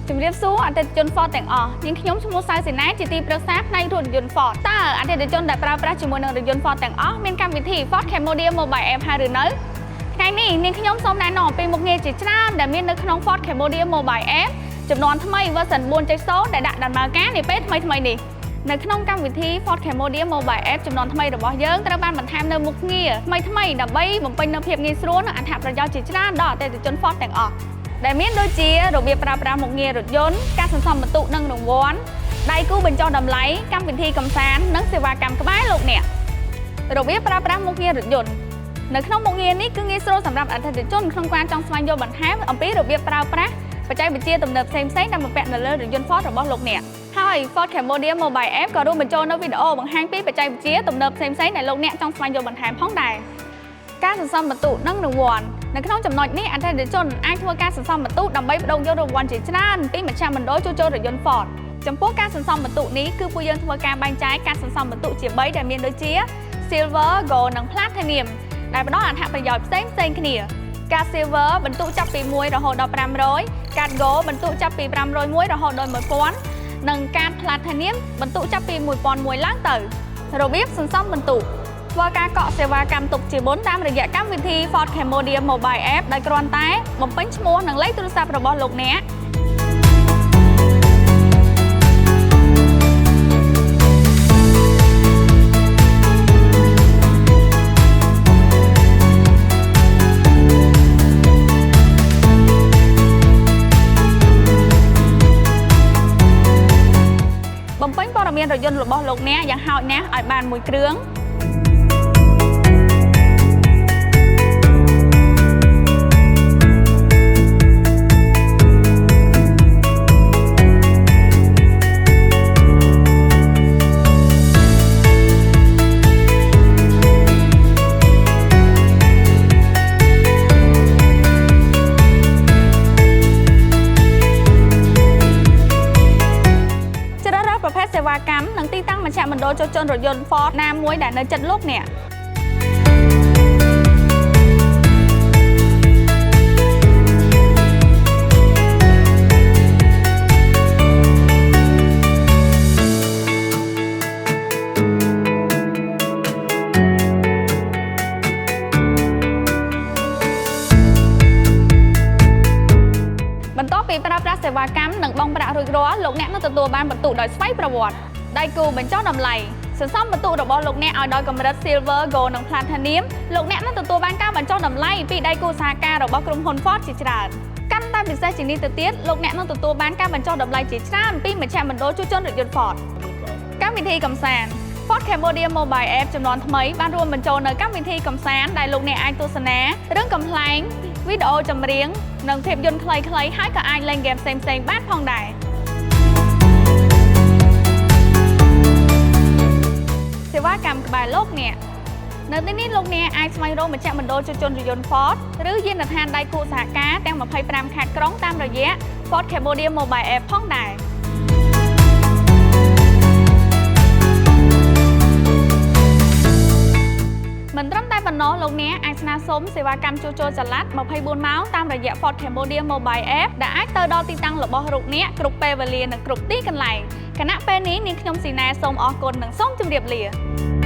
ជំរាបសួរអតិថិជន Ford ទាំងអស់នាងខ្ញុំឈ្មោះសៅសេណាជាទីប្រឹក្សាផ្នែករថយន្ត Ford តើអតិថិជនដែលប្រើប្រាស់ជាមួយនឹងរថយន្ត Ford ទាំងអស់មានកម្មវិធី Ford Cambodia Mobile App ហើយឬនៅថ្ងៃនេះនាងខ្ញុំសូមណែនាំអំពីមុខងារជាច្រើនដែលមាននៅក្នុង Ford Cambodia Mobile App ចំនួនថ្មី version 4.0 ដែលដាក់ដំណើរការនាពេលថ្មីនេះនៅក្នុងកម្មវិធី Ford Cambodia Mobile App ចំនួនថ្មីរបស់យើងត្រូវបានបន្ថែមនៅមុខងារថ្មីដើម្បីបំពេញនូវភាពងាយស្រួលនិងអត្ថប្រយោជន៍ជាច្រើនដល់អតិថិជន Ford ទាំងអស់ដែលមានដូចជារបៀបប្រើប្រាស់មុខងាររថយន្តការសន្សំបន្ទុកនិងរង្វាន់ដៃគូបញ្ចុះតម្លៃកម្មវិធីកម្សាន្តនិងសេវាកម្មក្បែរលោកអ្នករបៀបប្រើប្រាស់មុខងាររថយន្តនៅក្នុងមុខងារនេះគឺងាយស្រួលសម្រាប់អតិថិជនក្នុងការចង់ស្វែងយល់បន្ថែមអំពីរបៀបប្រើប្រាស់បច្ចេកវិទ្យាទំនើបផ្សេងៗដែលបំពាក់នៅលើរថយន្ត Ford របស់លោកអ្នកហើយ Ford Cambodia Mobile App ក៏រួមបញ្ចូលនូវវីដេអូបង្ហាញពីបច្ចេកវិទ្យាទំនើបផ្សេងៗដែលលោកអ្នកចង់ស្វែងយល់បន្ថែមផងដែរការសន្សំបន្ទុកនិងរង្វាន់នៅក្នុងចំណុចនេះអតិថិជនអាចធ្វើការសន្សំបន្ទុកដើម្បីបដូរយករង្វាន់ជាច្រើនពីមជ្ឈមណ្ឌលជួសជុលរថយន្ត Ford ចំពោះការសន្សំបន្ទុកនេះគឺពួកយើងធ្វើការបែងចែកការសន្សំបន្ទុកជា3ដែលមានដូចជា Silver, Gold និង Platinum ដែលផ្ដល់អត្ថប្រយោជន៍ផ្សេងៗគ្នាកាត Silver បន្ទុកចាប់ពី1រហូតដល់500កាត Gold បន្ទុកចាប់ពី501រហូតដល់1000និងកាត Platinum បន្ទុកចាប់ពី1001ឡើងទៅរបៀបសន្សំបន្ទុកធ្វើការកក់សេវាកម្មទុកជាមុនតាមរយៈកម្មវិធី Ford Cambodia Mobile App ដោយគ្រាន់តែបំពេញឈ្មោះនិងលេខទូរស័ព្ទរបស់លោកអ្នកបំពេញព័ត៌មានរថយន្តរបស់លោកអ្នកយ៉ាងហោចណាស់ឲ្យបានមួយគ្រឿងសេវាកម្មនិងទីតាំងមជ្ឈមណ្ឌលជួសជុលរថយន្ត Ford ណាមួយដែលនៅជិតលោកអ្នកបន្ទាប់ពីប្រើប្រាស់សេវាកម្មនិងបង់ប្រាក់រួចរាល់លោកអ្នកនឹងទទួលបានបន្ទុកដោយស្វ័យប្រវត្តិដៃគូបញ្ចុះតម្លៃសន្សំបន្ទុករបស់លោកអ្នកឲ្យដល់កម្រិត Silver, Gold និង Platinum លោកអ្នកនឹងទទួលបានការបញ្ចុះតម្លៃពីដៃគូសហការរបស់ក្រុមហ៊ុន Ford ជាច្រើនកាន់តែពិសេសជាងនេះទៅទៀតលោកអ្នកនឹងទទួលបានការបញ្ចុះតម្លៃជាច្រើនពីមជ្ឈមណ្ឌលជួសជុលរថយន្ត Ford កម្មវិធីកម្សាន្ត Ford Cambodia Mobile App ចំនួនថ្មីបានរួមបញ្ចូលនៅកម្មវិធីកម្សាន្តដែលលោកអ្នកអាចទស្សនារឿងកំប្លែងវីដេអូចម្រៀងនិងភាពយន្តខ្លីៗហើយក៏អាចលេងហ្គេមផ្សេងៗបានផងដែរសេវាកម្មក្បែរលោកអ្នកនៅទីនេះលោកអ្នកអាចស្វែងរកមជ្ឈមណ្ឌលជួសជុលរថយន្ត Ford ឬយានដ្ឋានដៃគូសហការទាំង25ខេត្តក្រុងតាមរយៈ Ford Cambodia Mobile App ផងដែរមិនត្រឹមតែប៉ុណ្ណោះលោកអ្នកអាចស្នើសុំសេវាកម្មជួសជុលចល័ត24ម៉ោងតាមរយៈ Ford Cambodia Mobile App ដែលអាចទៅដល់ទីតាំងរបស់លោកអ្នកគ្រប់ពេលវេលានិងគ្រប់ទីកន្លែងគណៈពេលនេះនាងខ្ញុំស៊ីណែសូមអរគុណនិងសូមជម្រាបលា